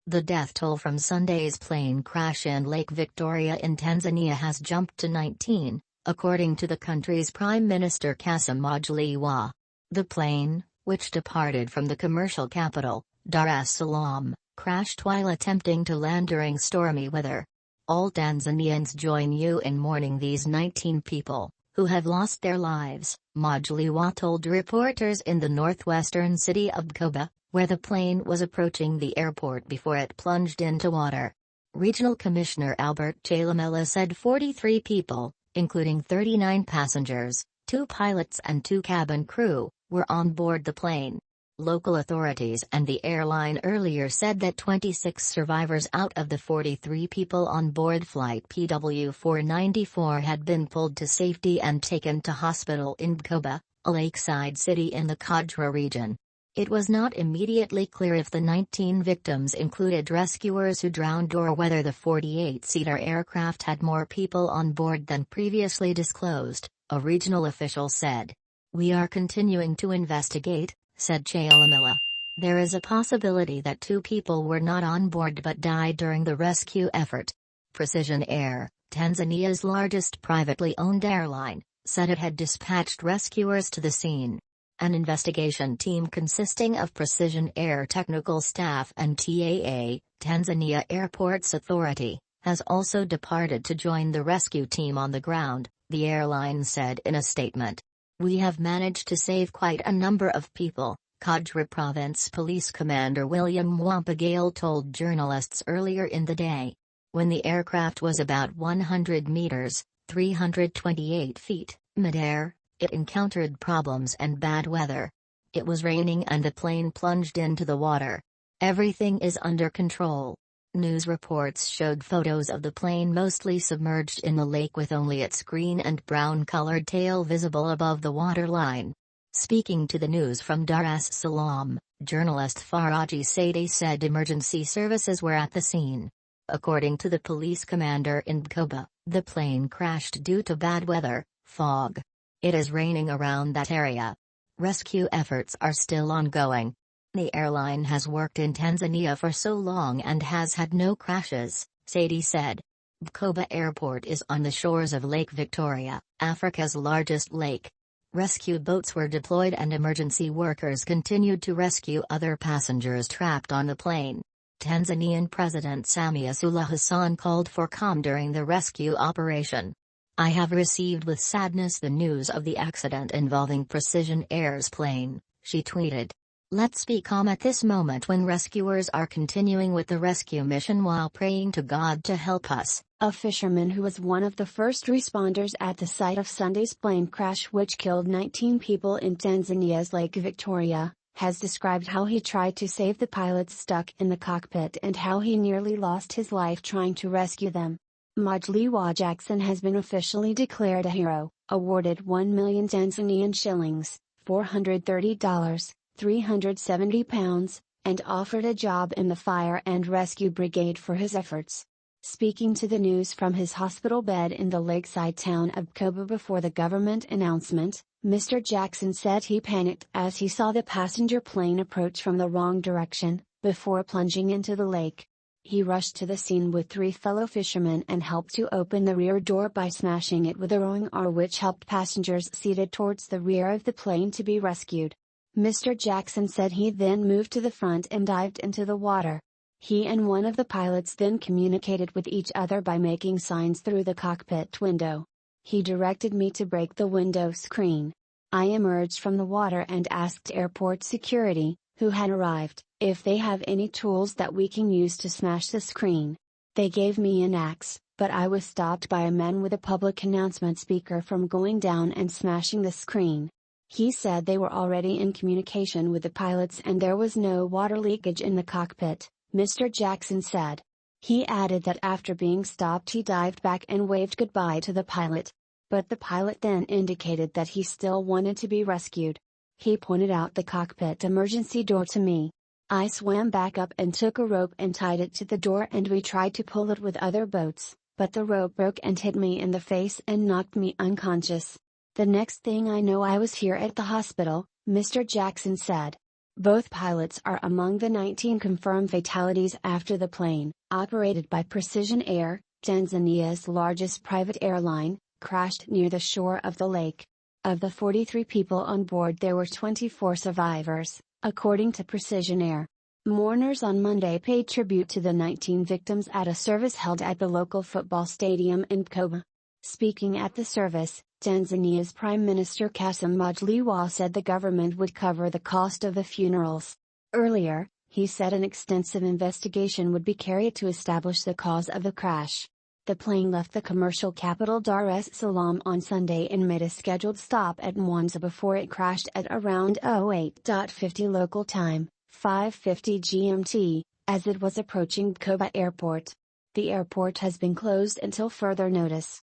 The death toll from Sunday's plane crash in Lake Victoria in Tanzania has jumped to 19, according to the country's Prime Minister Kassim Majaliwa. The plane, which departed from the commercial capital, Dar es Salaam, crashed while attempting to land during stormy weather. All Tanzanians join you in mourning these 19 people, who have lost their lives, Majaliwa told reporters in the northwestern city of Bukoba, where the plane was approaching the airport before it plunged into water. Regional Commissioner Albert Chalamela said 43 people, including 39 passengers, 2 pilots and 2 cabin crew, were on board the plane. Local authorities and the airline earlier said that 26 survivors out of the 43 people on board flight PW494 had been pulled to safety and taken to hospital in Bukoba, a lakeside city in the Kagera region. It was not immediately clear if the 19 victims included rescuers who drowned or whether the 48-seater aircraft had more people on board than previously disclosed, a regional official said. "We are continuing to investigate," said Chalamila. "There is a possibility that 2 people were not on board but died during the rescue effort." Precision Air, Tanzania's largest privately owned airline, said it had dispatched rescuers to the scene. An investigation team consisting of Precision Air technical staff and TAA, Tanzania Airports Authority, has also departed to join the rescue team on the ground, the airline said in a statement. "We have managed to save quite a number of people," Kagera Province Police Commander William Wampagale told journalists earlier in the day. When the aircraft was about 100 meters, 328 feet, midair, it encountered problems and bad weather. It was raining and the plane plunged into the water. "Everything is under control." News reports showed photos of the plane mostly submerged in the lake with only its green and brown-colored tail visible above the waterline. Speaking to the news from Dar es Salaam, journalist Faraji Saidi said emergency services were at the scene. According to the police commander in Bukoba, the plane crashed due to bad weather, fog. It is raining around that area. Rescue efforts are still ongoing. The airline has worked in Tanzania for so long and has had no crashes, Sadie said. Bukoba Airport is on the shores of Lake Victoria, Africa's largest lake. Rescue boats were deployed and emergency workers continued to rescue other passengers trapped on the plane. Tanzanian President Samia Suluhu Hassan called for calm during the rescue operation. "I have received with sadness the news of the accident involving Precision Air's plane," she tweeted. "Let's be calm at this moment when rescuers are continuing with the rescue mission while praying to God to help us." A fisherman who was one of the first responders at the site of Sunday's plane crash which killed 19 people in Tanzania's Lake Victoria, has described how he tried to save the pilots stuck in the cockpit and how he nearly lost his life trying to rescue them. Majaliwa Jackson has been officially declared a hero, awarded 1 million Tanzanian shillings, $430, 370 pounds, and offered a job in the fire and rescue brigade for his efforts. Speaking to the news from his hospital bed in the lakeside town of Bukoba before the government announcement, Mr. Jackson said he panicked as he saw the passenger plane approach from the wrong direction, before plunging into the lake. He rushed to the scene with 3 fellow fishermen and helped to open the rear door by smashing it with a rowing oar, which helped passengers seated towards the rear of the plane to be rescued. Mr. Jackson said he then moved to the front and dived into the water. He and one of the pilots then communicated with each other by making signs through the cockpit window. He directed me to break the window screen. I emerged from the water and asked airport security, who had arrived, if they have any tools that we can use to smash the screen. They gave me an axe, but I was stopped by a man with a public announcement speaker from going down and smashing the screen. He said they were already in communication with the pilots and there was no water leakage in the cockpit, Mr. Jackson said. He added that after being stopped he dived back and waved goodbye to the pilot. But the pilot then indicated that he still wanted to be rescued. He pointed out the cockpit emergency door to me. I swam back up and took a rope and tied it to the door and we tried to pull it with other boats, but the rope broke and hit me in the face and knocked me unconscious. The next thing I know I was here at the hospital, Mr. Jackson said. Both pilots are among the 19 confirmed fatalities after the plane, operated by Precision Air, Tanzania's largest private airline, crashed near the shore of the lake. Of the 43 people on board, there were 24 survivors, according to Precision Air. Mourners on Monday paid tribute to the 19 victims at a service held at the local football stadium in Kobe. Speaking at the service, Tanzania's Prime Minister Kassim Majaliwa said the government would cover the cost of the funerals. Earlier, he said an extensive investigation would be carried to establish the cause of the crash. The plane left the commercial capital Dar es Salaam on Sunday and made a scheduled stop at Mwanza before it crashed at around 08:50 local time, 5:50 GMT, as it was approaching Kobe Airport. The airport has been closed until further notice.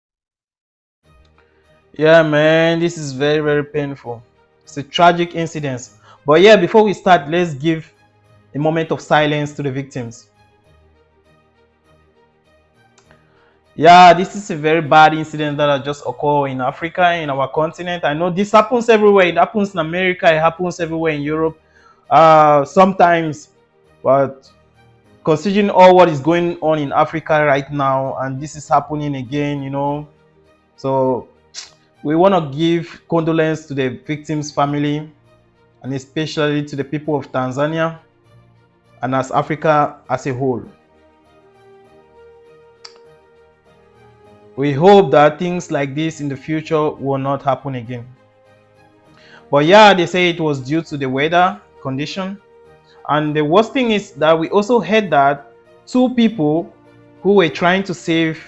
Yeah, man, this is very, very painful. It's a tragic incident. But yeah, before we start, let's give a moment of silence to the victims. Yeah, this is a very bad incident that has just occurred in Africa, in our continent. I know this happens everywhere. It happens in America. It happens everywhere in Europe. Sometimes, but considering all what is going on in Africa right now, and this is happening again, you know, so we want to give condolence to the victims' family, and especially to the people of Tanzania and as Africa as a whole. We hope that things like this in the future will not happen again. But yeah, they say it was due to the weather condition. And the worst thing is that we also heard that 2 people who were trying to save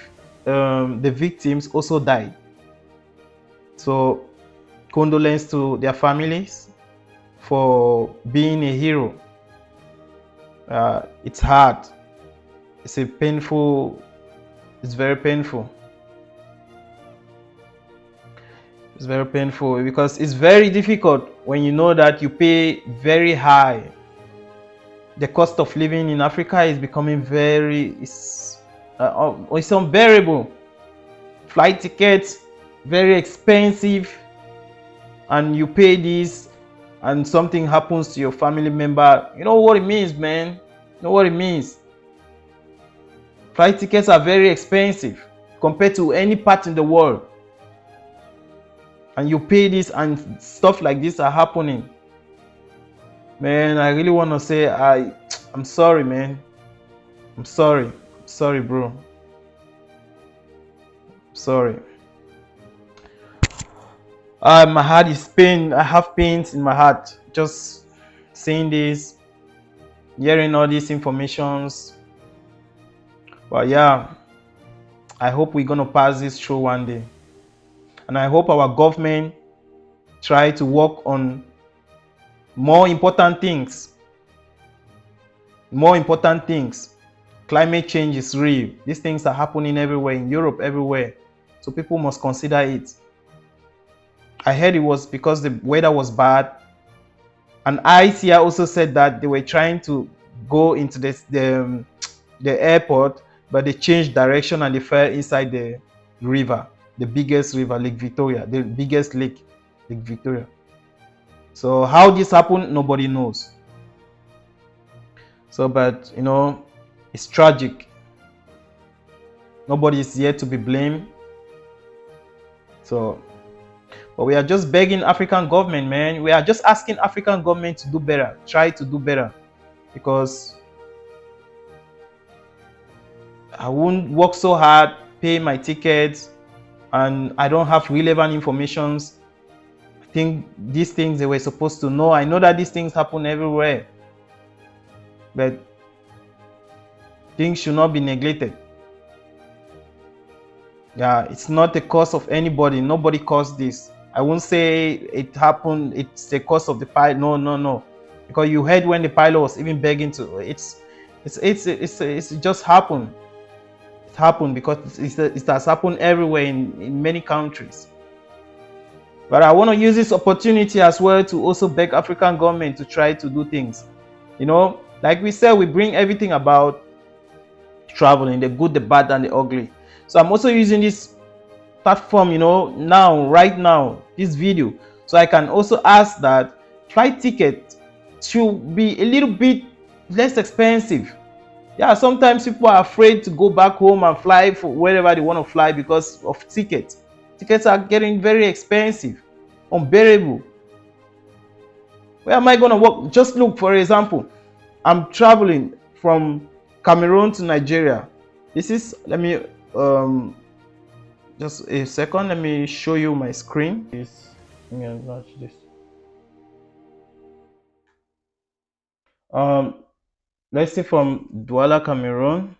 the victims also died. So condolence to their families for being a hero. It's hard. It's very painful. It's very painful because it's very difficult when you know that you pay very high. The cost of living in Africa is becoming it's unbearable. Flight tickets, very expensive, and you pay this and something happens to your family member. You know what it means, man. You know what it means. Flight tickets are very expensive compared to any part in the world. And you pay this and stuff like this are happening. Man, I really want to say I'm sorry, man. I'm sorry. Sorry, bro. Sorry. My heart is pain. I have pains in my heart just seeing this, hearing all these informations. But yeah, I hope we're gonna pass this through one day. And I hope our government try to work on more important things. Climate change is real. These things are happening everywhere, in Europe, everywhere. So people must consider it. I heard it was because the weather was bad. And ICA also said that they were trying to go into the airport, but they changed direction and they fell inside the river. The biggest river, Lake Victoria, the biggest lake, Lake Victoria. So how this happened, nobody knows. So, but you know, it's tragic. Nobody is yet to be blamed. So, but we are just begging African government, man. We are just asking African government to do better, try to do better, because I won't work so hard, pay my tickets, and I don't have relevant information. I think these things they were supposed to know. I know that these things happen everywhere, but things should not be neglected. Yeah, it's not the cause of anybody. Nobody caused this. I won't say it happened. It's the cause of the pilot. No. Because you heard when the pilot was even begging to. It's just happened. It happened because it has happened everywhere in many countries. But I want to use this opportunity as well to also beg African government to try to do things. You know, like we said, we bring everything about traveling, the good, the bad, and the ugly. So I'm also using this platform, you know, right now, this video, so I can also ask that flight ticket should be a little bit less expensive. Yeah, sometimes people are afraid to go back home and fly for wherever they want to fly because of tickets. Tickets are getting very expensive, unbearable. Where am I going to work? Just look, for example, I'm traveling from Cameroon to Nigeria. This is, let me, just a second, let me show you my screen. Let me enlarge this. Let's say from Douala, Cameroon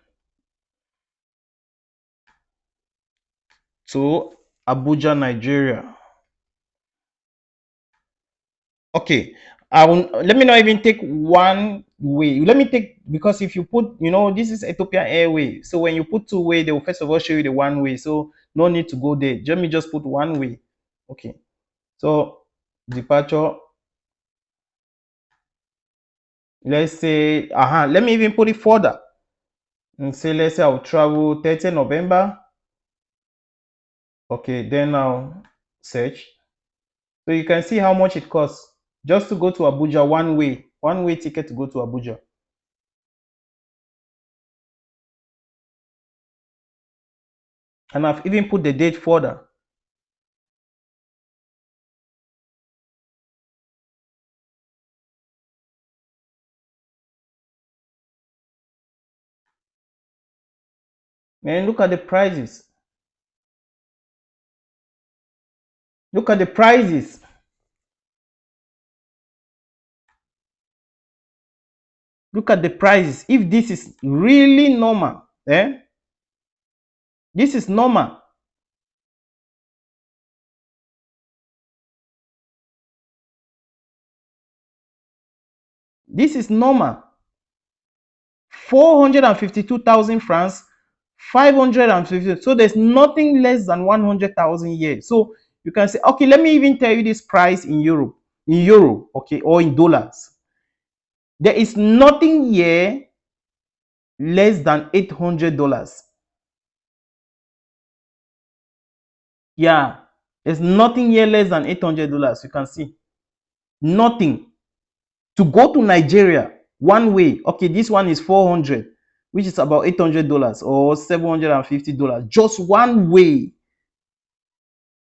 to Abuja, Nigeria. Okay, let me not even take one way. Let me take, because if you put, this is Ethiopian Airways. So when you put two way, they will first of all show you the one way. So no need to go there. Let me just put one way. Okay. So departure. Let's say, let me even put it further and say, let's say I'll travel 30 November. Okay, then I'll search. So you can see how much it costs just to go to Abuja one way ticket to go to Abuja. And I've even put the date further. Man, look at the prices. Look at the prices. Look at the prices. If this is really normal, this is normal. This is normal. 452,000 francs, 550. So there's nothing less than 100,000 years. So you can say, okay, let me even tell you this price in Europe, okay, or in dollars. There is nothing here less than $800. Yeah, there's nothing here less than $800. You can see nothing. To go to Nigeria one way, okay, this one is 400, which is about $800 or $750. Just one way.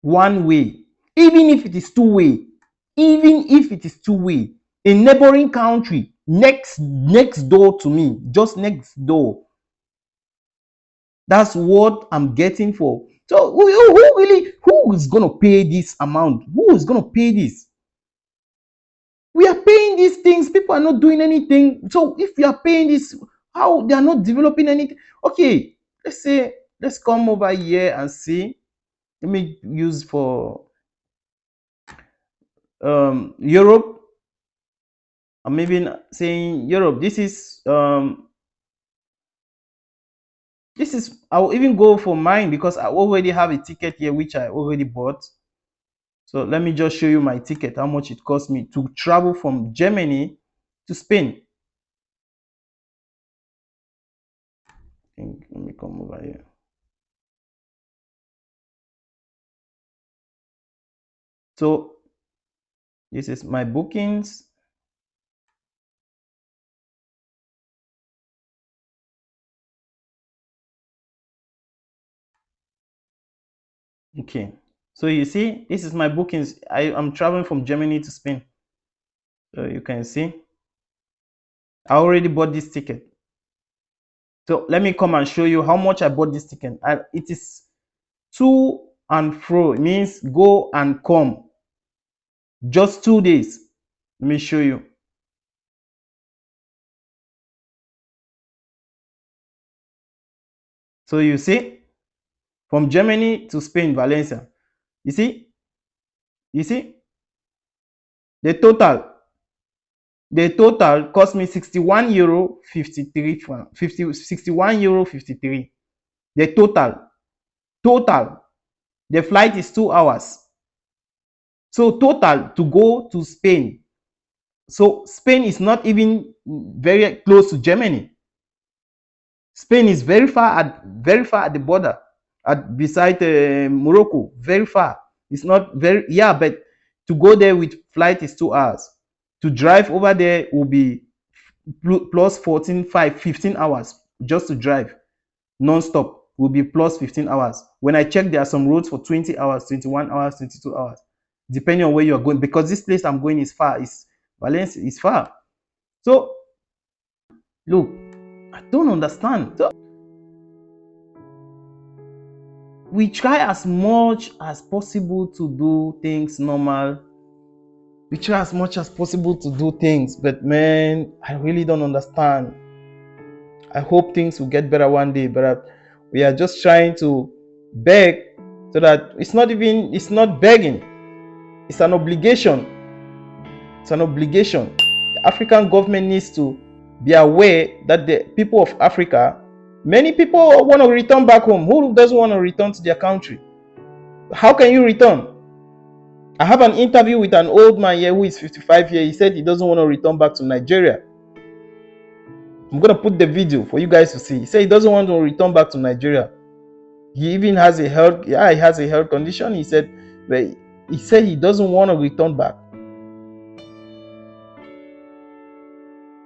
One way. Even if it is two way, a neighboring country next door to me, just next door. That's what I'm getting for. So who is going to pay this amount? Who is going to pay this? We are paying these things. People are not doing anything. So if we are paying this, how they are not developing anything? Okay, let's come over here and see. Let me use for Europe. I'm maybe saying Europe. This is I'll even go for mine because I already have a ticket here which I already bought. So let me just show you my ticket, how much it cost me to travel from Germany to Spain. Let me come over here. So this is my bookings. Okay, so you see, this is my bookings. I'm traveling from Germany to Spain. So you can see I already bought this ticket. So let me come and show you how much I bought this ticket. It is to and fro. It means go and come. Just 2 days. Let me show you. So you see, from Germany to Spain, Valencia. You see? The total cost me 61 euro 53 francs. 61 euro 53. The total. The flight is 2 hours. So total to go to Spain. So Spain is not even very close to Germany. Spain is very far at the border, beside Morocco, very far. It's not very, but to go there with flight is 2 hours. To drive over there will be plus 15 hours just to drive non-stop will be plus 15 hours. When I check, there are some roads for 20 hours, 21 hours, 22 hours, depending on where you're going, because this place I'm going is far. Valencia is far. So look, I don't understand. So we try as much as possible to do things normal. We try as much as possible to do things, but man, I really don't understand. I hope things will get better one day, but we are just trying to beg so that it's not begging, it's an obligation. It's an obligation. The African government needs to be aware that the people of Africa, many people want to return back home. Who doesn't want to return to their country? How can you return? I have an interview with an old man here who is 55 years. He said he doesn't want to return back to Nigeria. I'm going to put the video for you guys to see. He said he doesn't want to return back to Nigeria. He even has a health condition. He said he doesn't want to return back.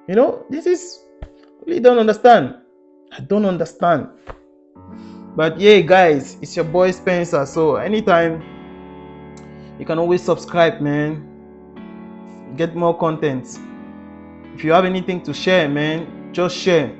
You know, this is really don't understand. I don't understand. But yeah, guys, it's your boy Spencer. So anytime you can always subscribe, man. Get more content. If you have anything to share, man, just share.